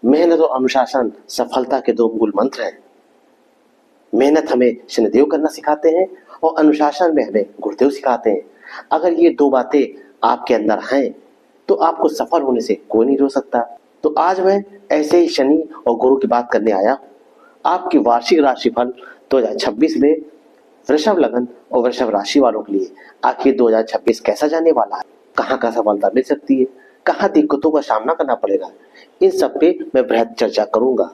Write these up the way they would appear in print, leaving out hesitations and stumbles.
मेहनत और अनुशासन सफलता के दो मूल मंत्र हैं। मेहनत हमें शनिदेव करना सिखाते हैं और अनुशासन में हमें गुरुदेव सिखाते हैं। अगर ये दो बातें आपके अंदर हैं तो आपको सफल होने से कोई नहीं रोक सकता। तो आज मैं ऐसे ही शनि और गुरु की बात करने आया हूँ। आपकी वार्षिक राशिफल 2026 में वृषभ लग्न और वृषभ राशि वालों के लिए आखिर 2026 कैसा जाने वाला है, कहाँ का सफलता मिल सकती है, कहाँ दिक्कतों का सामना करना पड़ेगा, इन सब पे मैं बृहद चर्चा करूंगा।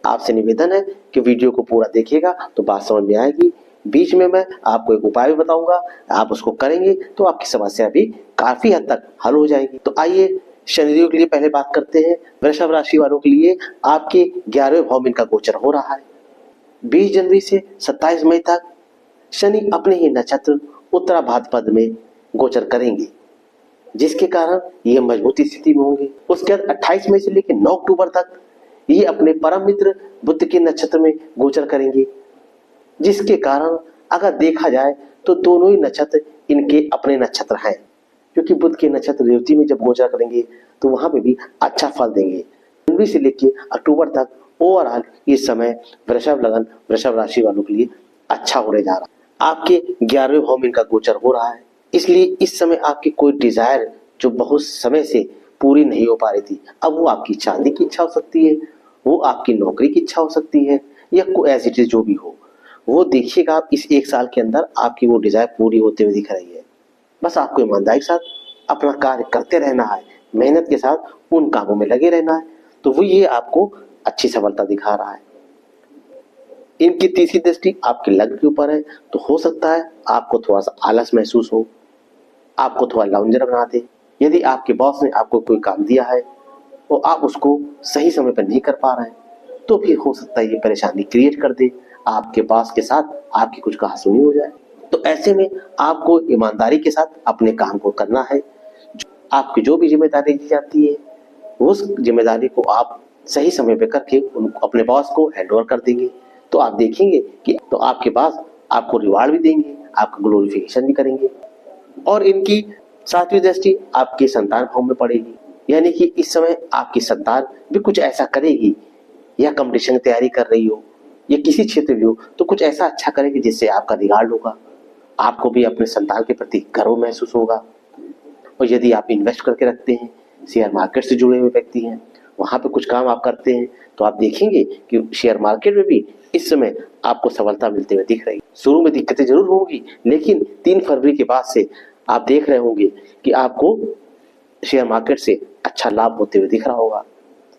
आपसे निवेदन है कि वीडियो को पूरा देखिएगा तो बात समझ में आएगी। बीच में मैं आपको एक उपाय भी बताऊंगा, आप उसको करेंगे तो आपकी समस्या भी काफी हद तक हल हो जाएगी। तो आइए शनिदेव के लिए पहले बात करते हैं। वृषभ राशि वालों के लिए आपके 11वें भाव में इनका गोचर हो रहा है। 20 जनवरी से 27 मई तक शनि अपने ही नक्षत्र उत्तरा भाद्रपद में गोचर करेंगे, जिसके कारण ये मजबूती स्थिति में होंगे। उसके बाद 28 मई से लेकर 9 अक्टूबर तक ये अपने परम मित्र बुध के नक्षत्र में गोचर करेंगे, जिसके कारण अगर देखा जाए तो दोनों ही नक्षत्र इनके अपने नक्षत्र हैं, क्योंकि बुध के नक्षत्र रेवती में जब गोचर करेंगे तो वहां पे भी अच्छा फल देंगे। जनवरी से लेकर अक्टूबर तक ओवरऑल ये समय वृषभ लग्न वृषभ राशि वालों के लिए अच्छा होने जा रहा है। आपके 11वें भाव में इनका गोचर हो रहा है, इसलिए इस समय आपकी कोई डिजायर जो बहुत समय से पूरी नहीं हो पा रही थी, अब वो आपकी चांदी की इच्छा हो सकती है, वो आपकी नौकरी की इच्छा हो सकती है, या कोई ऐसी चीज जो भी हो, वो देखिएगा आप इस एक साल के अंदर आपकी वो डिजायर पूरी होते हुए दिख रही है। बस आपको ईमानदारी के साथ अपना कार्य करते रहना है, मेहनत के साथ उन कामों में लगे रहना है, तो वो ये आपको अच्छी सफलता दिखा रहा है। इनकी तीसरी दृष्टि आपके लग्न के ऊपर है, तो हो सकता है आपको थोड़ा सा आलस महसूस हो, आपको थोड़ा लाउंजर बना दे। यदि आपके बॉस ने आपको कोई काम दिया है और आप उसको सही समय पर नहीं कर पा रहे हैं, तो फिर हो सकता है ये परेशानी क्रिएट कर दे, आपके बॉस के साथ आपकी कुछ कहासुनी हो जाए। तो ऐसे में आपको ईमानदारी के साथ अपने काम को करना है। आपकी जो भी जिम्मेदारी दी जाती है उस जिम्मेदारी को आप सही समय पे करके उनको अपने बॉस को हैंड ओवर कर देंगे, तो आप देखेंगे कि तो आपके पास आपको रिवार्ड भी देंगे, आपका ग्लोरिफिकेशन भी करेंगे। और इनकी सातवीं दृष्टि आपके संतान भाव में पड़ेगी, यानी कि इस समय आपकी संतान भी कुछ ऐसा करेगी, या कंपटीशन की तैयारी कर रही हो या किसी क्षेत्र में हो, तो कुछ ऐसा अच्छा करेगी जिससे आपका रिगार्ड होगा, आपको भी अपने संतान के प्रति गर्व महसूस होगा। और यदि आप इन्वेस्ट करके रखते हैं, शेयर मार्केट से जुड़े हुए व्यक्ति हैं, वहां पे कुछ काम आप करते हैं, तो आप देखेंगे कि शेयर मार्केट में भी इस समय आपको सफलता मिलते हुए दिख रही है। शुरू में दिक्कतें जरूर होंगी, लेकिन 3 फरवरी के बाद से आप देख रहे होंगे कि आपको शेयर मार्केट से अच्छा लाभ होते हुए दिख रहा होगा।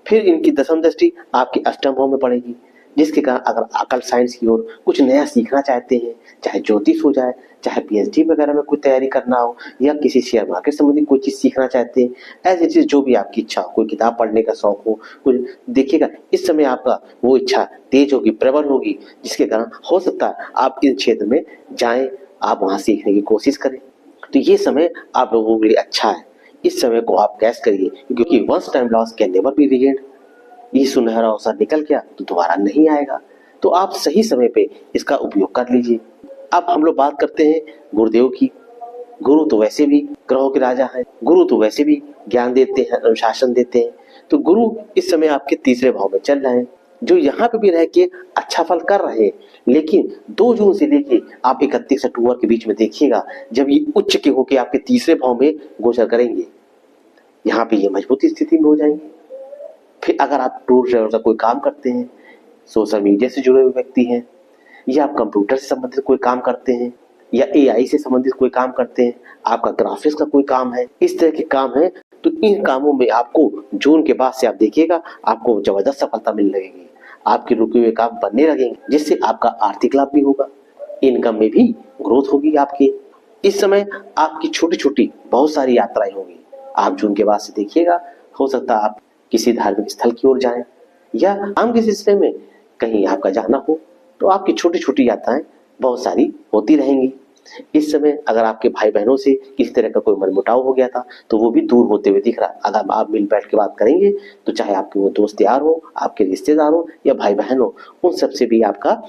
फिर इनकी दसम दृष्टि आपके अष्टम भाव में पड़ेगी, जिसके कारण अगर अकल साइंस की ओर कुछ नया सीखना चाहते हैं, चाहे ज्योतिष हो जाए, चाहे पीएचडी वगैरह में कोई तैयारी करना हो, या किसी शेयर मार्केट संबंधी कोई चीज सीखना चाहते हैं, ऐसी चीज जो भी आपकी इच्छा हो, कोई किताब पढ़ने का शौक हो, कुछ देखिएगा इस समय आपका वो इच्छा तेज होगी, प्रबल होगी, जिसके कारण हो सकता है आप इन क्षेत्र में जाएं, आप वहां सीखने की कोशिश करें। तो ये समय आप लोगों के लिए अच्छा है, इस समय को आप कैश करिए, क्योंकि once time lost can never be regained. ये सुनहरा अवसर निकल गया तो दोबारा नहीं आएगा, तो आप सही समय पे इसका उपयोग कर लीजिए। अब हम लोग बात करते हैं गुरुदेव की। गुरु तो वैसे भी ग्रहों के राजा हैं, गुरु तो वैसे भी ज्ञान देते हैं, अनुशासन देते हैं। तो गुरु इस समय आपके तीसरे भाव में चल रहे हैं, जो यहाँ पे भी रह के अच्छा फल कर रहे हैं, लेकिन 2 जून से लेके आप 31 अक्टूबर के बीच में देखिएगा, जब ये उच्च के होके आपके तीसरे भाव में गोचर करेंगे, यहाँ पे ये मजबूती स्थिति में हो जाएंगे। फिर अगर आप टूर ट्रेवल का कोई काम करते हैं, सोशल मीडिया से जुड़े हुए व्यक्ति हैं, या आप कंप्यूटर से संबंधित कोई काम करते हैं, या एआई से संबंधित कोई काम करते हैं, आपका ग्राफिक्स का कोई काम है, इस तरह के काम है, तो इन कामों में आपको जून के बाद से आप देखिएगा आपको जबरदस्त सफलता मिलने लगेगी, आपके रुके हुए काम बनने लगेंगे, जिससे आपका आर्थिक लाभ भी होगा, इनकम में भी ग्रोथ होगी आपकी। इस समय आपकी छोटी छोटी बहुत सारी यात्राएं होंगी, आप जून के बाद से देखिएगा, हो सकता है आप किसी धार्मिक स्थल की ओर जाएं, या काम के सिलसिले में कहीं आपका जाना हो, तो आपकी छोटी छोटी यात्राएं बहुत सारी होती रहेंगी। इस समय अगर आपके भाई बहनों से किसी तरह का कोई मनमुटाव हो गया था, तो वो भी दूर होते हुए दिख रहा है। अगर आप मिल बैठ के बात करेंगे, तो चाहे आपके वो दोस्त यार हो, आपके रिश्तेदार हो, या भाई बहन हो, उन सबसे भी आपका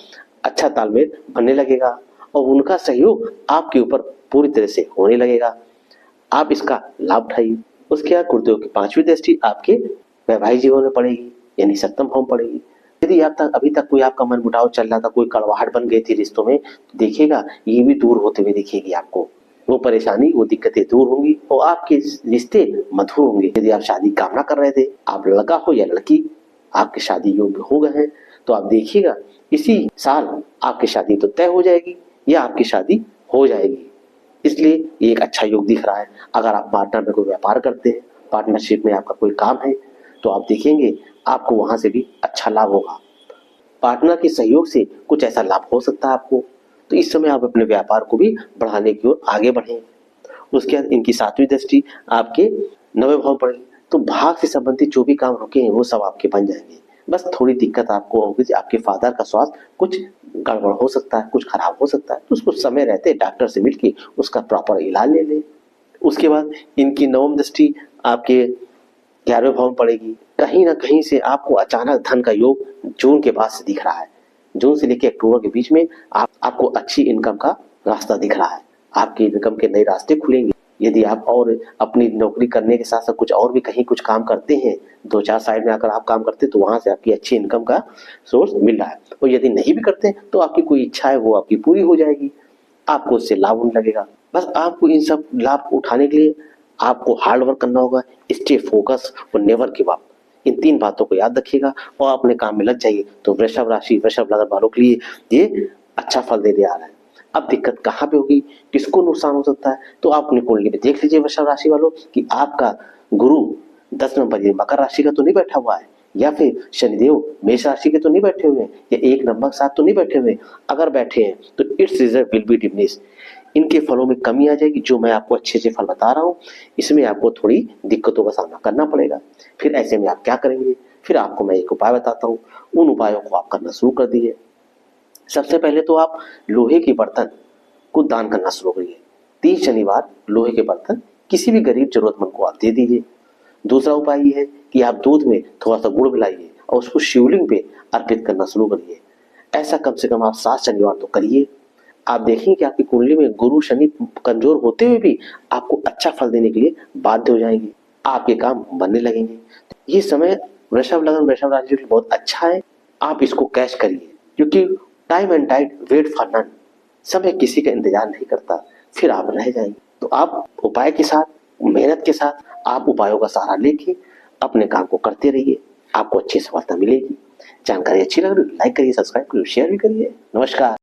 अच्छा तालमेल बनने लगेगा, और उनका सहयोग आपके ऊपर पूरी तरह से होने लगेगा। आप इसका लाभ उठाइए। उसके बाद गुरुदेव की 5वीं दृष्टि आपके वैवाहिक जीवन में पड़ेगी यानी सप्तम भाव में पड़ेगी। यदि आप तक अभी तक कोई आपका मनमुटाव चल रहा था, कोई कड़वाहट बन गई थी रिश्तों में, तो देखिएगा ये भी दूर होते हुए दिखेगी आपको। वो परेशानी, वो दिक्कतें दूर होंगी और आपके रिश्ते मधुर होंगे। यदि आप शादी कामना कर रहे थे, आप लड़का हो या लड़की, आपके शादी योग्य हो गए हैं, तो आप देखिएगा इसी साल आपकी शादी तो तय हो जाएगी या आपकी शादी हो जाएगी। इसलिए ये एक अच्छा योग दिख रहा है। अगर आप पार्टनर में कोई व्यापार करते हैं, पार्टनरशिप में आपका कोई काम है, तो आप देखेंगे आपको वहां से भी अच्छा लाभ होगा। पार्टनर के सहयोग से कुछ ऐसा लाभ हो सकता है आपको, तो इस समय आप अपने व्यापार को भी बढ़ाने की ओर आगे बढ़ें। उसके बाद इनकी 7वीं दृष्टि आपके 9वें भाव पड़ेगी, तो भाग से संबंधित जो भी काम रुके हैं वो सब आपके बन जाएंगे। बस थोड़ी दिक्कत आपको होगी, आपके फादर का स्वास्थ्य कुछ गड़बड़ हो सकता है, कुछ खराब हो सकता है, तो उसको समय रहते डॉक्टर से मिलके उसका प्रॉपर इलाज ले लें। उसके बाद इनकी 9वीं दृष्टि आपके 11वें भाव में पड़ेगी। कहीं ना कहीं से आपको अचानक धन का योग जून के बाद से दिख रहा है। जून से लेकर अक्टूबर के बीच में आपको अच्छी इनकम का रास्ता दिख रहा है। आपकी इनकम के नए रास्ते खुलेंगे। यदि आप और अपनी नौकरी करने के साथ साथ कुछ और भी कहीं कुछ काम करते हैं, 2-4 साइड में अगर आप काम करते हैं, तो वहां से आपकी अच्छी इनकम का सोर्स मिल रहा है। और यदि नहीं भी करते तो आपकी कोई इच्छा है वो आपकी पूरी हो जाएगी, आपको उससे लाभ होने लगेगा। बस आपको इन सब लाभ उठाने के लिए आपको हार्ड वर्क करना होगा, स्टे फोकस और नेवर गिव अप। इन 3 बातों को याद रखिएगा और अपने काम में लग जाइए। तो वृषभ राशि, वृषभ लग्न वालों के लिए ये अच्छा फल देने आ रहा है। अब दिक्कत कहाँ पे होगी, किसको नुकसान हो सकता है, तो आप अपनी कुंडली में देख लीजिए वृषभ राशि वालों कि आपका गुरु 10 नंबर ये मकर राशि का तो नहीं बैठा हुआ है, या फिर शनिदेव मेष राशि के तो नहीं बैठे हुए हैं, या 1 नंबर के साथ तो नहीं बैठे हुए। अगर बैठे हैं तो it's result will be diminish. इनके फलों में कमी आ जाएगी। जो मैं आपको अच्छे से फल बता रहा हूँ, इसमें आपको थोड़ी दिक्कतों का सामना करना पड़ेगा। फिर ऐसे में आप क्या करेंगे, फिर आपको मैं एक उपाय बताता हूँ, उन उपायों को आप करना शुरू कर दीजिए। सबसे पहले तो आप लोहे के बर्तन को दान करना शुरू करिए। 3 शनिवार लोहे के बर्तन किसी भी गरीब जरूरतमंद को आप दे दीजिए। दूसरा उपाय ये है कि आप दूध में थोड़ा सा गुड़ मिलाइए और उसको शिवलिंग पे अर्पित करना शुरू करिए। ऐसा कम से कम आप 7 शनिवार तो करिए। आप देखेंगे कि आपकी कुंडली में गुरु शनि कमजोर होते हुए भी आपको अच्छा फल देने के लिए बाध्य हो जाएंगे, आपके काम बनने लगेंगे। ये समय वृषभ लग्न वृषभ राशि के लिए बहुत अच्छा है। आप इसको कैश करिए, क्योंकि time and tide wait for none. समय किसी का इंतजार नहीं करता, फिर आप रह जाएंगे। तो आप उपाय के साथ, मेहनत के साथ, आप उपायों का सहारा लेके अपने काम को करते रहिए, आपको अच्छी सफलता मिलेगी। जानकारी अच्छी लग रही है लाइक करिए, सब्सक्राइब करिए, शेयर भी करिए। नमस्कार।